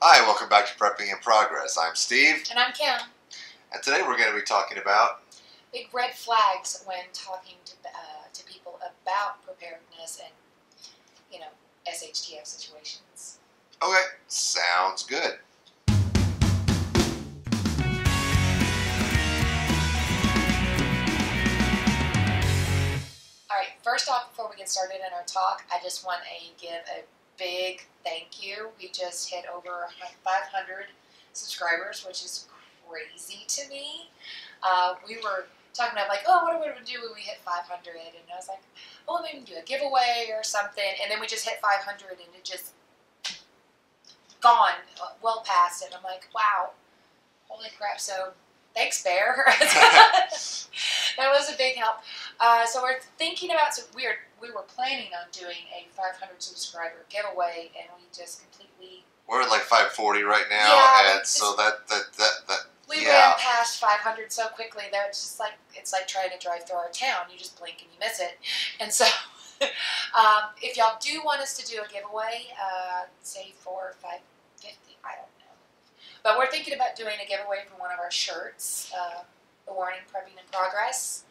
Hi, welcome back to Prepping in Progress. I'm Steve. And I'm Kim. And today we're going to be talking about Big red flags when talking to people about preparedness and, SHTF situations. Okay, sounds good. Alright, first off, before we get started in our talk, I just want to give a big thank you. We just hit over 500 subscribers, which is crazy to me. We were talking about what are we going to do when we hit 500? And I was like, maybe do a giveaway or something. And then we just hit 500 and it just gone well past it. I'm like, wow, holy crap. So thanks, Bear. That was a big help. So we're thinking about, we were planning on doing a 500 subscriber giveaway, and we just completely... We're at like 540 right now, and so that we ran past 500 so quickly that it's like trying to drive through our town. You just blink and you miss it. And so, if y'all do want us to do a giveaway, say for $5.50, I don't know. But we're thinking about doing a giveaway for one of our shirts, the Warning Prepping in Progress.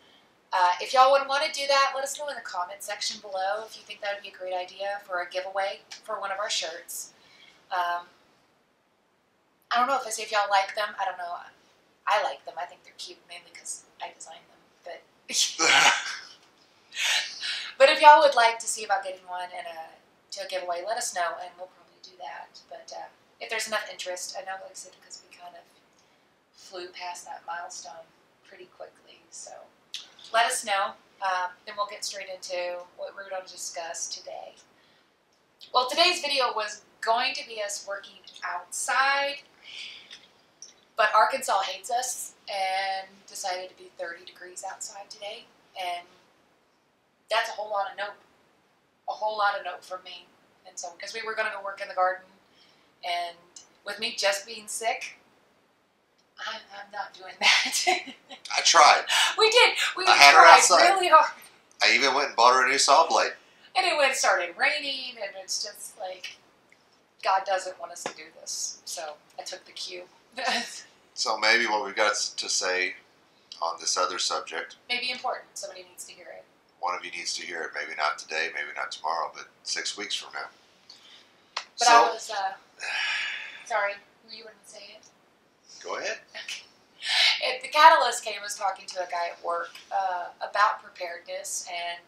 If y'all would want to do that, let us know in the comment section below if you think that would be a great idea for a giveaway for one of our shirts. I don't know if y'all like them. I don't know. I like them. I think they're cute, mainly because I designed them. But if y'all would like to see about getting one and to a giveaway, let us know, and we'll probably do that. But if there's enough interest, I know, like I said, because we kind of flew past that milestone pretty quickly. So let us know. Then we'll get straight into what we're going to discuss today. Well, today's video was going to be us working outside, but Arkansas hates us and decided to be 30 degrees outside today, and that's a whole lot of note from me. And so, because we were going to go work in the garden, and with me just being sick, I'm not doing that. I tried. We did. We I had her tried outside. really hard. I even went and bought her a new saw blade. And it started raining, and it's just like, God doesn't want us to do this. So I took the cue. So maybe what we've got to say on this other subject, Maybe important. Somebody needs to hear it. one of you needs to hear it. Maybe not today, maybe not tomorrow, but 6 weeks from now. But I was, sorry, you wouldn't say it? Go ahead. The catalyst came was talking to a guy at work about preparedness and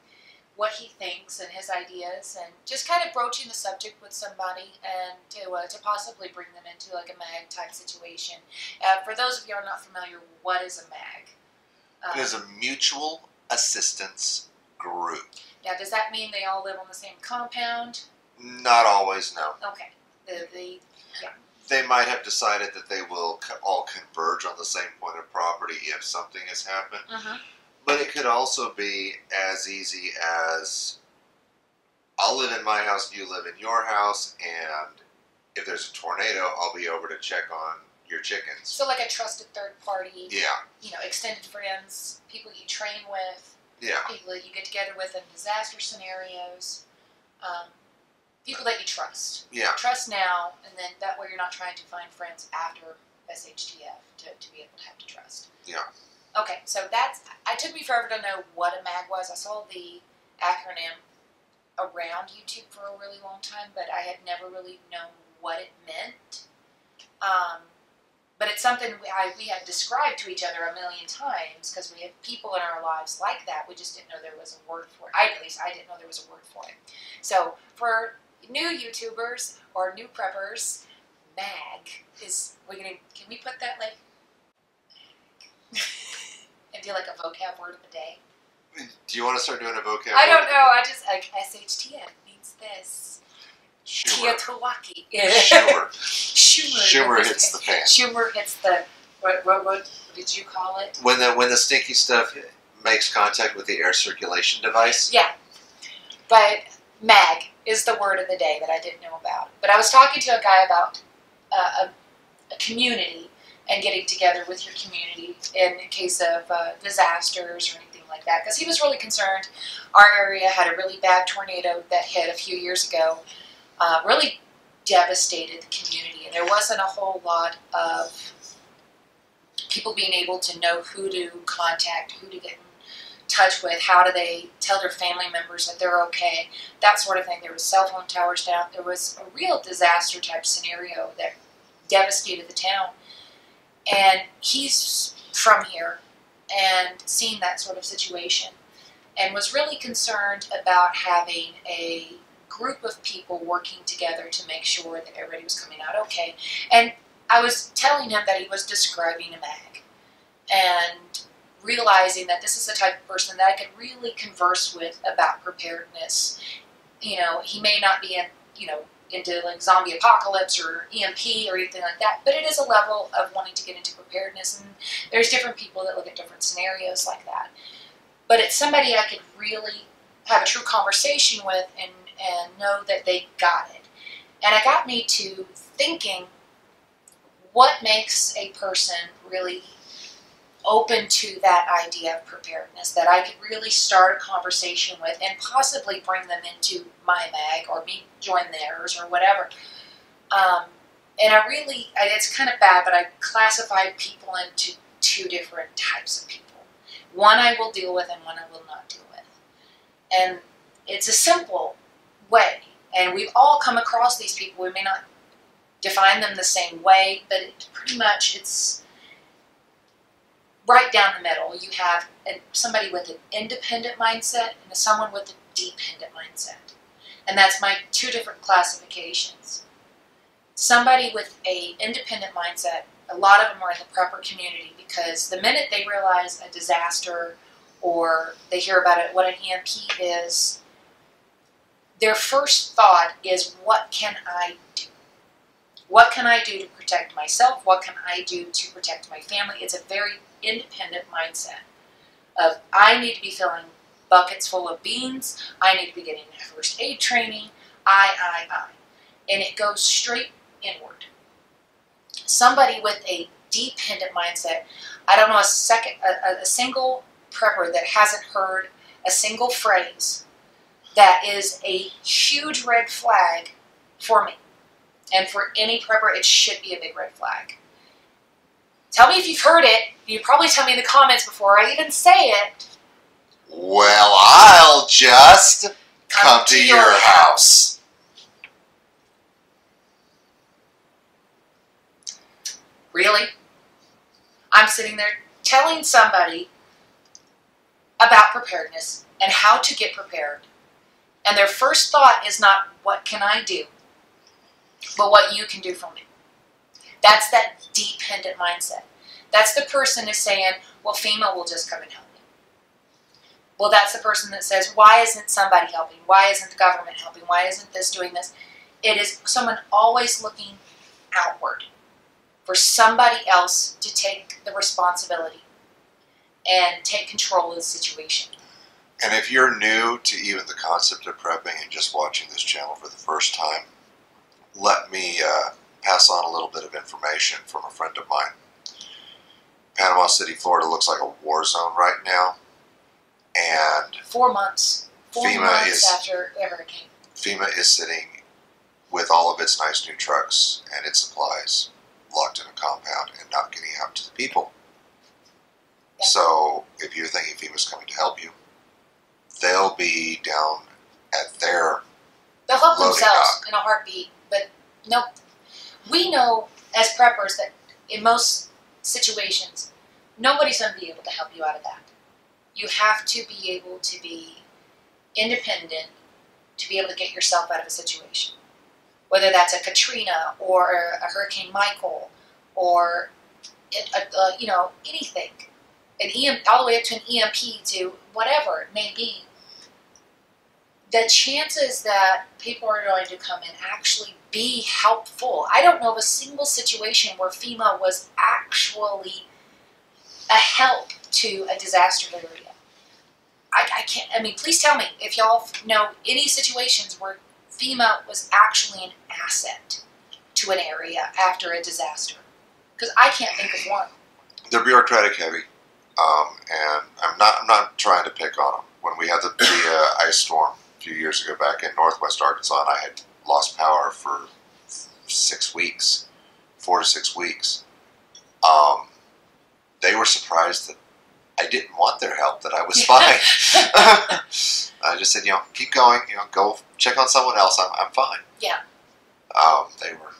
what he thinks and his ideas, and just kind of broaching the subject with somebody and to possibly bring them into like a MAG type situation. For those of you who are not familiar, what is a MAG? It is a mutual assistance group. Now, does that mean they all live on the same compound? Not always, no. Okay. They might have decided that they will all converge on the same point of property if something has happened. But it could also be as easy as, I'll live in my house, you live in your house, and if there's a tornado, I'll be over to check on your chickens. So like a trusted third party. Yeah. Extended friends, people you train with. Yeah. People that you get together with in disaster scenarios. People that you trust. Yeah. Trust now, and then that way you're not trying to find friends after SHTF to be able to have to trust. Yeah. Okay, so it took me forever to know what a MAG was. I saw the acronym around YouTube for a really long time, but I had never really known what it meant. But it's something we had described to each other a million times because we have people in our lives like that. We just didn't know there was a word for it. At least I didn't know there was a word for it. So for new YouTubers or new preppers, MAG is, can we put that like, and do like a vocab word of the day? Do you want to start doing a vocab? I don't know. I just like SHTF means this. Schumer. Teotowaki. Schumer. Schumer hits the fan. Schumer hits the what did you call it? When the stinky stuff makes contact with the air circulation device. Yeah. But MAG is the word of the day that I didn't know about. But I was talking to a guy about a community and getting together with your community in case of disasters or anything like that. Because he was really concerned. Our area had a really bad tornado that hit a few years ago. Really devastated the community. And there wasn't a whole lot of people being able to know who to contact, who to get in touch with, how do they tell their family members that they're okay, that sort of thing. There was cell phone towers down. There was a real disaster type scenario that devastated the town. And he's from here and seen that sort of situation and was really concerned about having a group of people working together to make sure that everybody was coming out okay. And I was telling him that he was describing a mag and realizing that this is the type of person that I could really converse with about preparedness. You know, he may not be into like zombie apocalypse or EMP or anything like that, but it is a level of wanting to get into preparedness, and there's different people that look at different scenarios like that. But it's somebody I could really have a true conversation with and know that they got it. And it got me to thinking, what makes a person really open to that idea of preparedness, that I could really start a conversation with and possibly bring them into my mag or me join theirs or whatever. And it's kind of bad, but I classified people into two different types of people. One I will deal with and one I will not deal with. And it's a simple way. And we've all come across these people. We may not define them the same way, but it's right down the middle. You have somebody with an independent mindset and someone with a dependent mindset. And that's my two different classifications. Somebody with an independent mindset, a lot of them are in the prepper community because the minute they realize a disaster or they hear about it, what an EMP is, their first thought is, what can I do? What can I do to protect myself? What can I do to protect my family? It's a very independent mindset of, I need to be filling buckets full of beans. I need to be getting first aid training. I. And it goes straight inward. Somebody with a dependent mindset, I don't know a single prepper that hasn't heard a single phrase that is a huge red flag for me. And for any prepper, it should be a big red flag. Tell me if you've heard it. You probably tell me in the comments before I even say it. Well, I'll just come to your house. Really? I'm sitting there telling somebody about preparedness and how to get prepared. And their first thought is not, what can I do? But what you can do for me. That's that dependent mindset. That's the person is saying, well, FEMA will just come and help me. Well, that's the person that says, why isn't somebody helping? Why isn't the government helping? Why isn't this doing this? It is someone always looking outward for somebody else to take the responsibility and take control of the situation. And if you're new to even the concept of prepping and just watching this channel for the first time, let me pass on a little bit of information from a friend of mine. Panama City, Florida looks like a war zone right now. And 4 months. Four FEMA months after the hurricane. FEMA is sitting with all of its nice new trucks and its supplies locked in a compound and not getting out to the people. Yeah. So if you're thinking FEMA's coming to help you, they'll be down at their They'll help loading themselves dock in a heartbeat, but no. We know as preppers that in most situations, nobody's going to be able to help you out of that. You have to be able to be independent to be able to get yourself out of a situation. Whether that's a Katrina or a Hurricane Michael or anything, all the way up to an EMP to whatever it may be. The chances that people are going to come and actually be helpful. I don't know of a single situation where FEMA was actually a help to a disaster area. I can't, please tell me if y'all know any situations where FEMA was actually an asset to an area after a disaster. Because I can't think of one. They're bureaucratic heavy, and I'm not trying to pick on them. When we had the ice storm a few years ago back in northwest Arkansas, and I had lost power for 6 weeks, 4 to 6 weeks. They were surprised that I didn't want their help, that I was fine. I just said, keep going, go check on someone else. I'm fine. Yeah. They were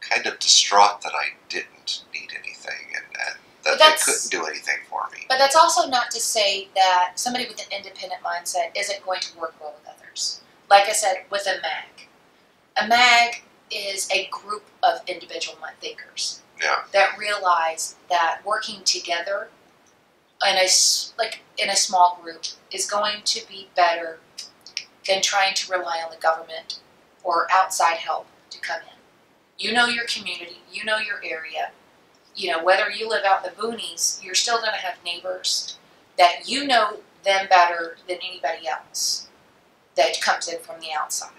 kind of distraught that I didn't need anything and that they couldn't do anything for me. But that's also not to say that somebody with an independent mindset isn't going to work well with others. Like I said, with a MAG. A MAG is a group of individual thinkers that realize that working together in a small group is going to be better than trying to rely on the government or outside help to come in. You know your community, you know your area. Whether you live out in the boonies, you're still going to have neighbors that you know them better than anybody else that comes in from the outside.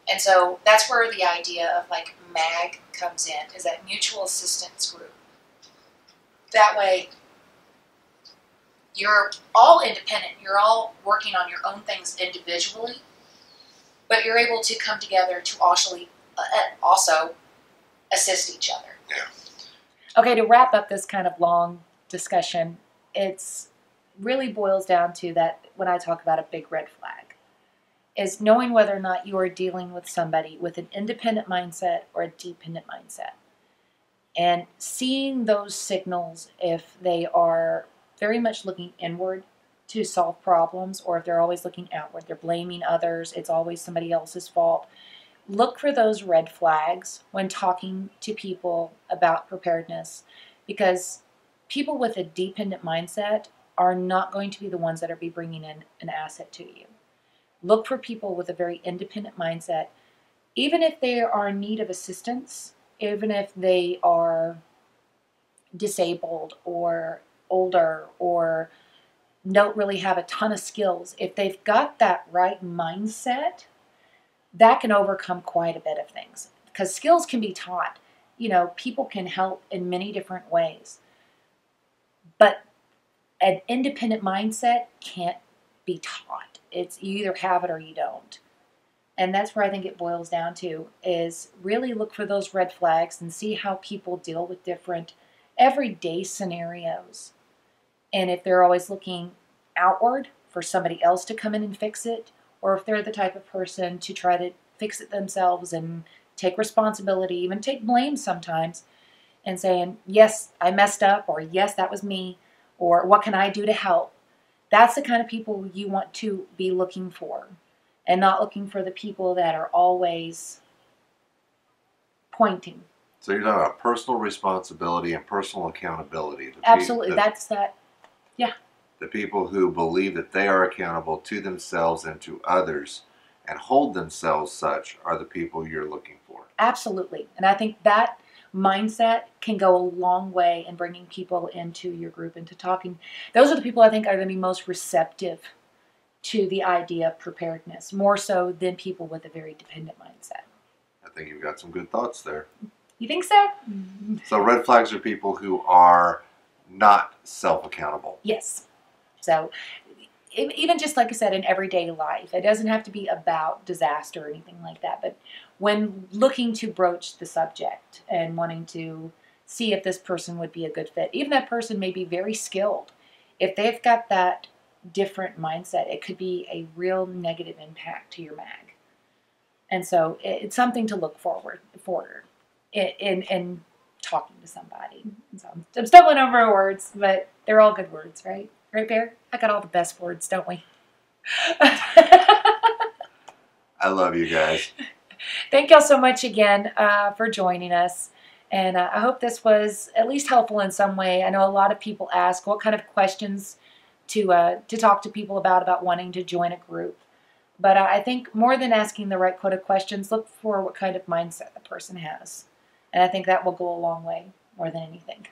And so that's where the idea of MAG comes in, is that mutual assistance group. That way, you're all independent. You're all working on your own things individually, but you're able to come together to also assist each other. Yeah. Okay, to wrap up this kind of long discussion, it's really boils down to that when I talk about a big red flag, is knowing whether or not you are dealing with somebody with an independent mindset or a dependent mindset. And seeing those signals, if they are very much looking inward to solve problems, or if they're always looking outward, they're blaming others, it's always somebody else's fault. Look for those red flags when talking to people about preparedness, because people with a dependent mindset are not going to be the ones that are bringing in an asset to you. Look for people with a very independent mindset, even if they are in need of assistance, even if they are disabled or older or don't really have a ton of skills. If they've got that right mindset, that can overcome quite a bit of things, because skills can be taught. People can help in many different ways, but an independent mindset can't be taught. It's you either have it or you don't. And that's where I think it boils down to, is really look for those red flags and see how people deal with different everyday scenarios. And if they're always looking outward for somebody else to come in and fix it, or if they're the type of person to try to fix it themselves and take responsibility, even take blame sometimes, and saying, yes, I messed up, or yes, that was me, or what can I do to help? That's the kind of people you want to be looking for, and not looking for the people that are always pointing. So you're talking about personal responsibility and personal accountability. Absolutely, that's that. Yeah. The people who believe that they are accountable to themselves and to others and hold themselves such are the people you're looking for. Absolutely. And I think that mindset can go a long way in bringing people into your group, into talking. Those are the people I think are going to be most receptive to the idea of preparedness, more so than people with a very dependent mindset. I think you've got some good thoughts there. You think so? So red flags are people who are not self-accountable. Yes. So even just like I said, in everyday life, it doesn't have to be about disaster or anything like that. But when looking to broach the subject and wanting to see if this person would be a good fit, even that person may be very skilled. If they've got that different mindset, it could be a real negative impact to your MAG. And so it's something to look forward in talking to somebody. So I'm stumbling over words, but they're all good words, right? Right, Bear? I got all the best words, don't we? I love you guys. Thank y'all so much again for joining us. And I hope this was at least helpful in some way. I know a lot of people ask what kind of questions to talk to people about wanting to join a group. But I think more than asking the right kind of questions, look for what kind of mindset the person has. And I think that will go a long way, more than anything.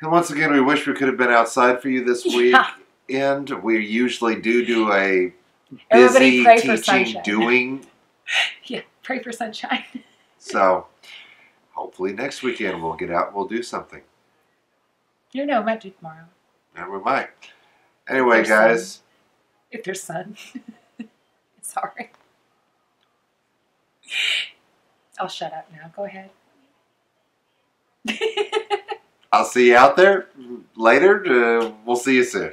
And once again, we wish we could have been outside for you this week. And we usually do a busy teaching, doing. Yeah, pray for sunshine. So hopefully next weekend we'll get out and we'll do something. You know, might do tomorrow. And we might. Anyway, guys. If there's sun. Sorry. I'll shut up now. Go ahead. I'll see you out there later. We'll see you soon.